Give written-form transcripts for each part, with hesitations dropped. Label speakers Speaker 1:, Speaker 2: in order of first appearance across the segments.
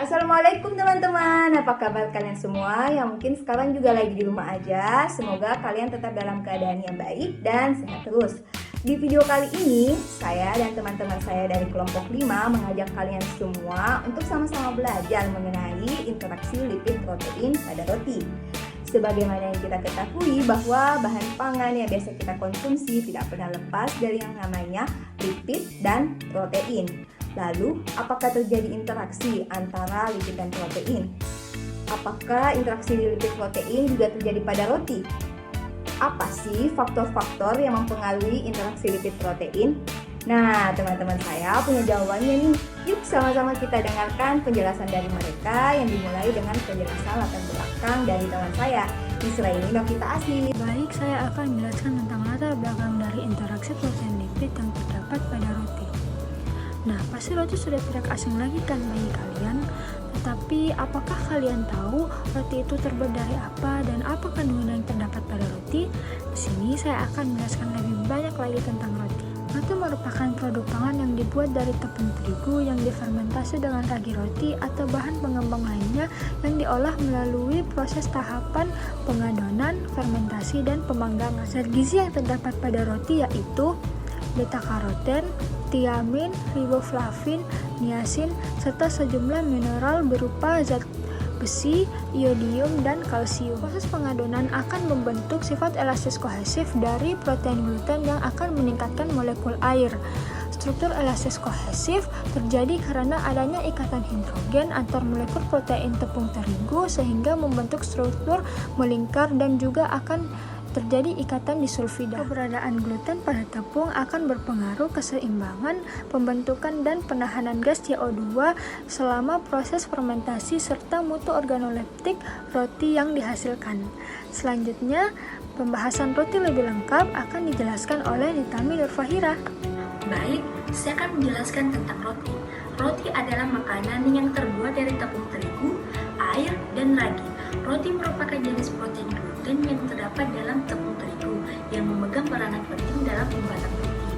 Speaker 1: Assalamualaikum teman-teman, apa kabar kalian semua yang mungkin sekarang juga lagi di rumah aja. Semoga kalian tetap dalam keadaan yang baik dan sehat terus. Di video kali ini, saya dan teman-teman saya dari kelompok 5 mengajak kalian semua untuk sama-sama belajar mengenai interaksi lipid protein pada roti. Sebagaimana yang kita ketahui bahwa bahan pangan yang biasa kita konsumsi tidak pernah lepas dari yang namanya lipid dan protein. Lalu, apakah terjadi interaksi antara lipid dan protein? Apakah interaksi lipid protein juga terjadi pada roti? Apa sih faktor-faktor yang mempengaruhi interaksi lipid protein? Nah, teman-teman saya punya jawabannya nih. Yuk sama-sama kita dengarkan penjelasan dari mereka yang dimulai dengan penjelasan latar belakang dari teman saya. Isra ini Novita Asli.
Speaker 2: Baik, saya akan menjelaskan tentang latar belakang dari interaksi protein lipid yang terdapat pada roti. Nah, pasti roti sudah tidak asing lagi kan bagi kalian. Tetapi, apakah kalian tahu roti itu terbuat dari apa dan apa kandungan yang terdapat pada roti? Di sini saya akan menjelaskan lebih banyak lagi tentang roti. Roti merupakan produk pangan yang dibuat dari tepung terigu yang difermentasi dengan ragi roti atau bahan pengembang lainnya yang diolah melalui proses tahapan pengadonan, fermentasi, dan pemanggangan. Zat gizi yang terdapat pada roti yaitu beta-karoten, tiamin, riboflavin, niacin, serta sejumlah mineral berupa zat besi, iodium, dan kalsium. Proses pengadonan akan membentuk sifat elastis kohesif dari protein gluten yang akan meningkatkan molekul air. Struktur elastis kohesif terjadi karena adanya ikatan hidrogen antar molekul protein tepung terigu sehingga membentuk struktur melingkar dan juga akan terjadi ikatan disulfida. Keberadaan gluten pada tepung akan berpengaruh keseimbangan, pembentukan dan penahanan gas CO2 selama proses fermentasi serta mutu organoleptik roti yang dihasilkan. Selanjutnya, pembahasan roti lebih lengkap akan dijelaskan oleh Nitami Nurfahira.
Speaker 3: Baik, saya akan menjelaskan tentang roti. Roti adalah makanan yang terbuat dari tepung terigu, air, dan ragi. Roti merupakan jenis protein gluten yang terdapat dalam tepung terigu yang memegang peranan penting dalam pembuatan roti.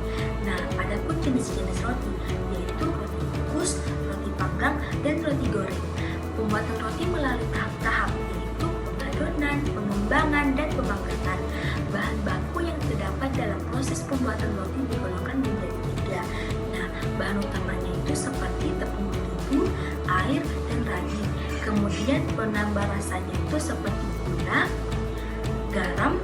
Speaker 3: Nah, ada pun jenis-jenis roti, yaitu roti kukus, roti panggang, dan roti goreng. Pembuatan roti melalui tahap-tahap, yaitu pengadonan, pengembangan, dan pemanggangan. Bahan baku yang terdapat dalam proses pembuatan roti digolongkan menjadi 3. Nah, bahan utamanya itu seperti tepung terigu, air, dan ragi. Kemudian penambah rasanya itu seperti gula, garam,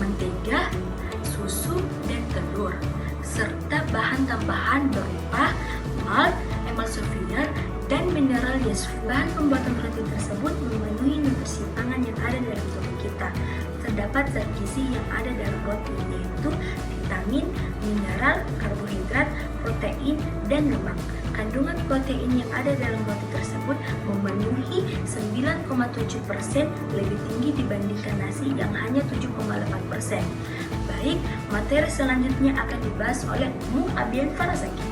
Speaker 3: mentega, susu, dan telur, serta bahan tambahan berupa malt, emulsifier, dan mineral disulfid. Bahan pembuatan roti tersebut memenuhi nutrisi pangan yang ada dalam tubuh kita. Terdapat zat gizi yang ada dalam roti, yaitu vitamin, mineral, karbohidrat, protein, dan lemak. Kandungan protein yang ada dalam roti tersebut memenuhi 9,7%, lebih tinggi dibandingkan nasi yang hanya 7,8%. Baik, materi selanjutnya akan dibahas oleh Abian Farasaki.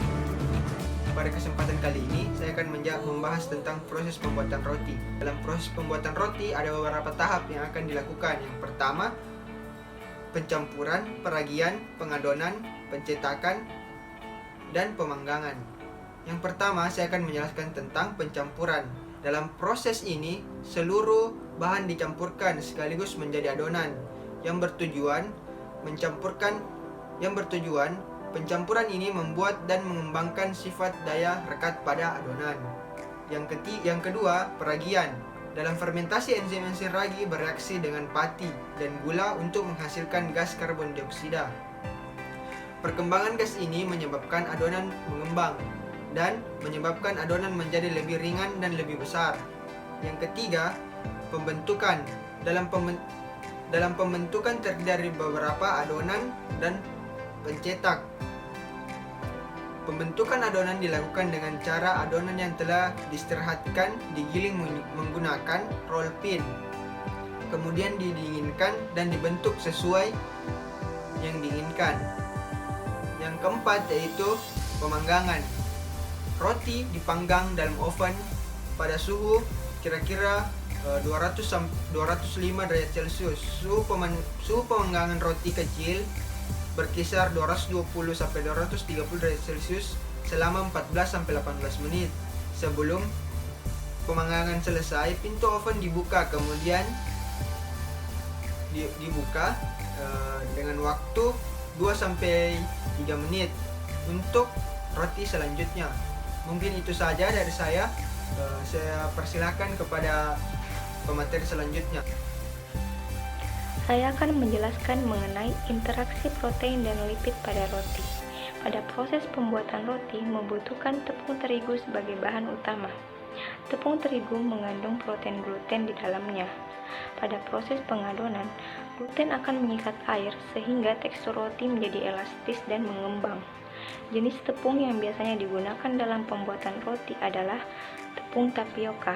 Speaker 4: Pada kesempatan kali ini, saya akan membahas tentang proses pembuatan roti. Dalam proses pembuatan roti, ada beberapa tahap yang akan dilakukan. Yang pertama, pencampuran, peragian, pengadonan, pencetakan, dan pemanggangan. Yang pertama, saya akan menjelaskan tentang pencampuran. Dalam proses ini, seluruh bahan dicampurkan sekaligus menjadi adonan yang bertujuan pencampuran ini membuat dan mengembangkan sifat daya rekat pada adonan. Yang kedua, peragian. Dalam fermentasi, enzim-enzim ragi bereaksi dengan pati dan gula untuk menghasilkan gas karbon dioksida. Perkembangan gas ini menyebabkan adonan mengembang dan menyebabkan adonan menjadi lebih ringan dan lebih besar. Yang ketiga, pembentukan. Dalam pembentukan terdiri dari beberapa adonan dan pencetak. Pembentukan adonan dilakukan dengan cara adonan yang telah diistirahatkan digiling menggunakan roll pin. Kemudian didinginkan dan dibentuk sesuai yang diinginkan. Yang keempat yaitu pemanggangan. Roti dipanggang dalam oven pada suhu kira-kira 205 derajat Celcius. Suhu pemanggangan roti kecil berkisar 220 sampai 230 derajat Celcius selama 14 sampai 18 menit sebelum pemanggangan selesai, pintu oven dibuka, kemudian dibuka dengan waktu 2-3 menit untuk roti selanjutnya. Mungkin itu saja dari saya. Saya persilakan kepada pemateri selanjutnya.
Speaker 5: Saya akan menjelaskan mengenai interaksi protein dan lipid pada roti. Pada proses pembuatan roti membutuhkan tepung terigu sebagai bahan utama. Tepung terigu mengandung protein gluten di dalamnya. Pada proses pengadonan, gluten akan mengikat air sehingga tekstur roti menjadi elastis dan mengembang. Jenis tepung yang biasanya digunakan dalam pembuatan roti adalah tepung tapioka.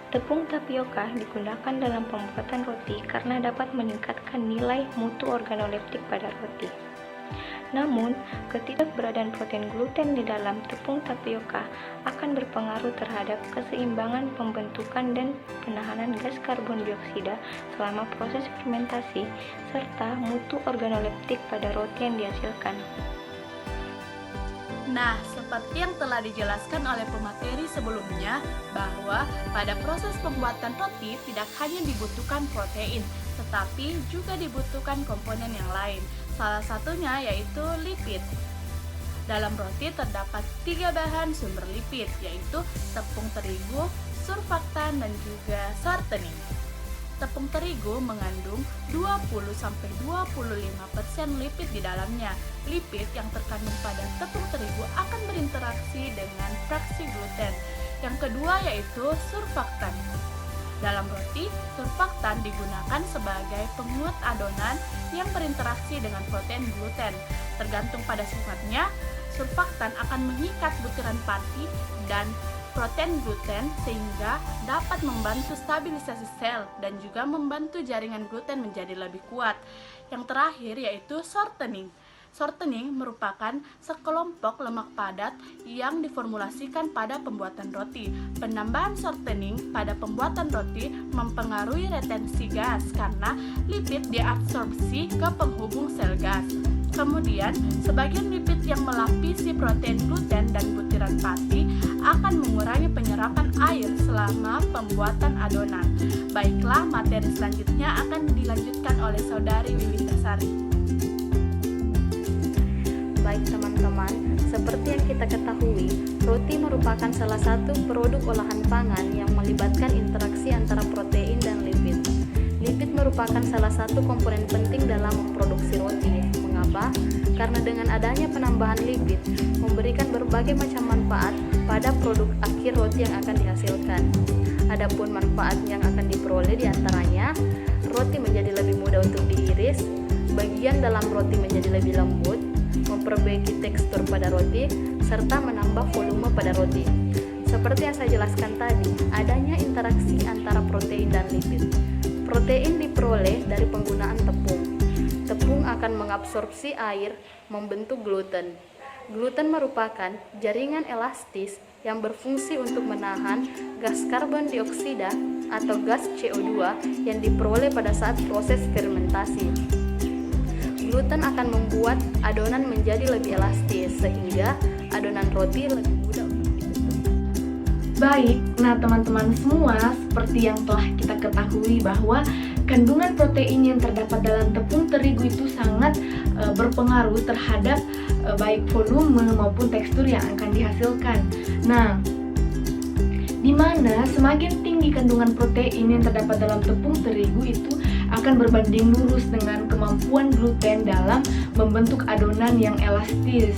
Speaker 5: Tepung tapioka digunakan dalam pembuatan roti karena dapat meningkatkan nilai mutu organoleptik pada roti. Namun, ketidakberadaan protein gluten di dalam tepung tapioka akan berpengaruh terhadap keseimbangan pembentukan dan penahanan gas karbon dioksida selama proses fermentasi, serta mutu organoleptik pada roti yang dihasilkan.
Speaker 6: Nah, seperti yang telah dijelaskan oleh pemateri sebelumnya, bahwa pada proses pembuatan roti tidak hanya dibutuhkan protein, tetapi juga dibutuhkan komponen yang lain. Salah satunya yaitu lipid. Dalam roti terdapat 3 bahan sumber lipid, yaitu tepung terigu, surfaktan, dan juga shortening. Tepung terigu mengandung 20-25% lipid di dalamnya. Lipid yang terkandung pada tepung terigu akan berinteraksi dengan fraksi gluten. Yang kedua yaitu surfaktan. Dalam roti, surfaktan digunakan sebagai penguat adonan yang berinteraksi dengan protein gluten. Tergantung pada sifatnya, surfaktan akan mengikat butiran pati dan protein gluten sehingga dapat membantu stabilisasi sel dan juga membantu jaringan gluten menjadi lebih kuat. Yang terakhir yaitu shortening. Shortening merupakan sekelompok lemak padat yang diformulasikan pada pembuatan roti. Penambahan shortening pada pembuatan roti mempengaruhi retensi gas karena lipid diabsorpsi ke penghubung sel gas. Kemudian, sebagian lipid yang melapisi protein gluten dan butiran pati akan mengurangi penyerapan air selama pembuatan adonan. Baiklah, materi selanjutnya akan dilanjutkan oleh Saudari Wiwindasari.
Speaker 7: Baik teman-teman, seperti yang kita ketahui, roti merupakan salah satu produk olahan pangan yang melibatkan interaksi antara protein dan lipid. Lipid merupakan salah satu komponen penting dalam memproduksi roti. Mengapa? Karena dengan adanya penambahan lipid memberikan berbagai macam manfaat pada produk akhir roti yang akan dihasilkan. Adapun manfaat yang akan diperoleh diantaranya, roti menjadi lebih mudah untuk diiris, bagian dalam roti menjadi lebih lembut, memperbaiki tekstur pada roti, serta menambah volume pada roti. Seperti yang saya jelaskan tadi, adanya interaksi antara protein dan lipid. Protein diperoleh dari penggunaan tepung. Tepung akan mengabsorpsi air, membentuk gluten. Gluten merupakan jaringan elastis yang berfungsi untuk menahan gas karbon dioksida atau gas CO2 yang diperoleh pada saat proses fermentasi. Gluten akan membuat adonan menjadi lebih elastis sehingga adonan roti lebih mudah untuk dibentuk.
Speaker 6: Baik, nah teman-teman semua, seperti yang telah kita ketahui bahwa kandungan protein yang terdapat dalam tepung terigu itu sangat berpengaruh terhadap baik volume maupun tekstur yang akan dihasilkan. Nah, di mana semakin tinggi kandungan protein yang terdapat dalam tepung terigu itu akan berbanding lurus dengan kemampuan gluten dalam membentuk adonan yang elastis.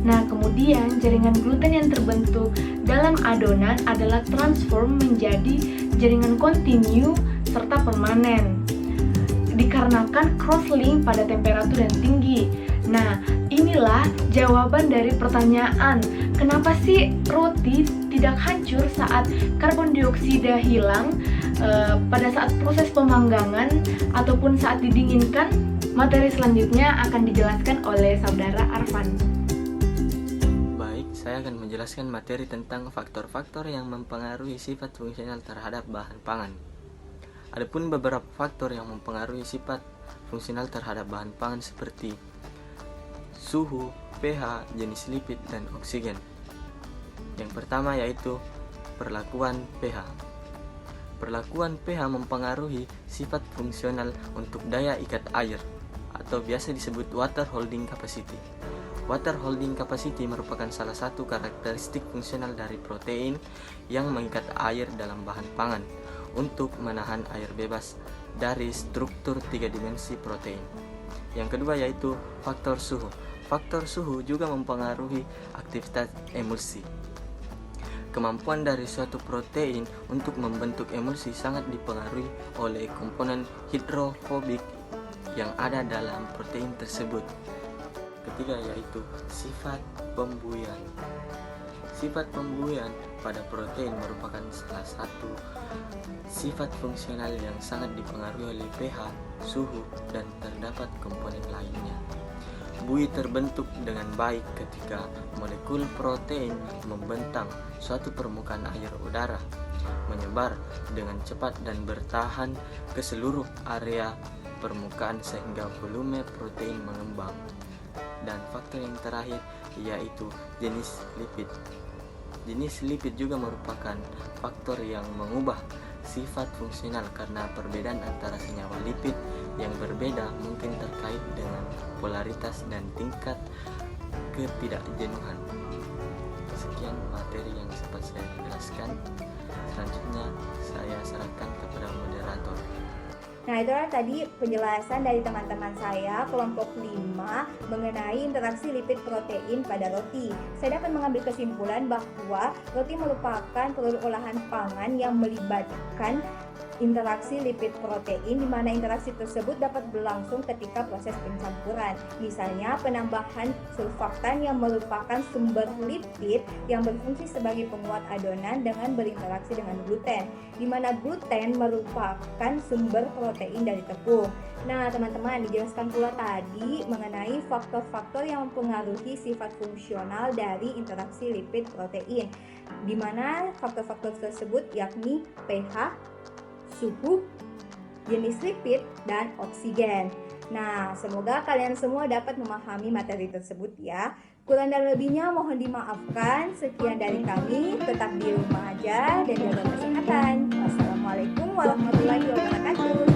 Speaker 6: Nah, kemudian jaringan gluten yang terbentuk dalam adonan adalah transform menjadi jaringan kontinu serta permanen dikarenakan cross-link pada temperatur yang tinggi. Nah, inilah jawaban dari pertanyaan, kenapa sih roti tidak hancur saat karbon dioksida hilang pada saat proses pemanggangan ataupun saat didinginkan? Materi selanjutnya akan dijelaskan oleh Saudara Arfan.
Speaker 8: Baik, saya akan menjelaskan materi tentang faktor-faktor yang mempengaruhi sifat fungsional terhadap bahan pangan. Adapun beberapa faktor yang mempengaruhi sifat fungsional terhadap bahan pangan seperti suhu, pH, jenis lipid, dan oksigen. Yang pertama yaitu perlakuan pH. Perlakuan pH mempengaruhi sifat fungsional untuk daya ikat air atau biasa disebut water holding capacity. Water holding capacity merupakan salah satu karakteristik fungsional dari protein yang mengikat air dalam bahan pangan untuk menahan air bebas dari struktur 3 dimensi protein. Yang kedua yaitu faktor suhu. Faktor suhu juga mempengaruhi aktivitas emulsi. Kemampuan dari suatu protein untuk membentuk emulsi sangat dipengaruhi oleh komponen hidrofobik yang ada dalam protein tersebut. Ketiga yaitu sifat pembuian. Sifat pembuian pada protein merupakan salah satu sifat fungsional yang sangat dipengaruhi oleh pH, suhu, dan terdapat komponen lainnya. Bui terbentuk dengan baik ketika molekul protein membentang suatu permukaan air udara, menyebar dengan cepat dan bertahan ke seluruh area permukaan sehingga volume protein mengembang. Dan faktor yang terakhir yaitu jenis lipid. Jenis lipid juga merupakan faktor yang mengubah sifat fungsional karena perbedaan antara senyawa lipid yang berbeda mungkin terkait dengan polaritas dan tingkat ketidakjenuhan. Sekian materi yang sempat saya jelaskan. Selanjutnya saya serahkan kepada moderator.
Speaker 1: Nah, itulah tadi penjelasan dari teman-teman saya kelompok 5 mengenai interaksi lipid protein pada roti. Saya dapat mengambil kesimpulan bahwa roti merupakan produk olahan pangan yang melibatkan interaksi lipid protein, di mana interaksi tersebut dapat berlangsung ketika proses pencampuran. Misalnya penambahan surfaktan yang merupakan sumber lipid yang berfungsi sebagai penguat adonan dengan berinteraksi dengan gluten, di mana gluten merupakan sumber protein dari tepung. Nah, teman-teman, dijelaskan pula tadi mengenai faktor-faktor yang mempengaruhi sifat fungsional dari interaksi lipid protein, di mana faktor-faktor tersebut yakni pH, suhu, jenis lipid, dan oksigen. Nah, semoga kalian semua dapat memahami materi tersebut ya. Kurang dan lebihnya mohon dimaafkan. Sekian dari kami, tetap di rumah aja dan jaga kesehatan. Wassalamualaikum warahmatullahi wabarakatuh.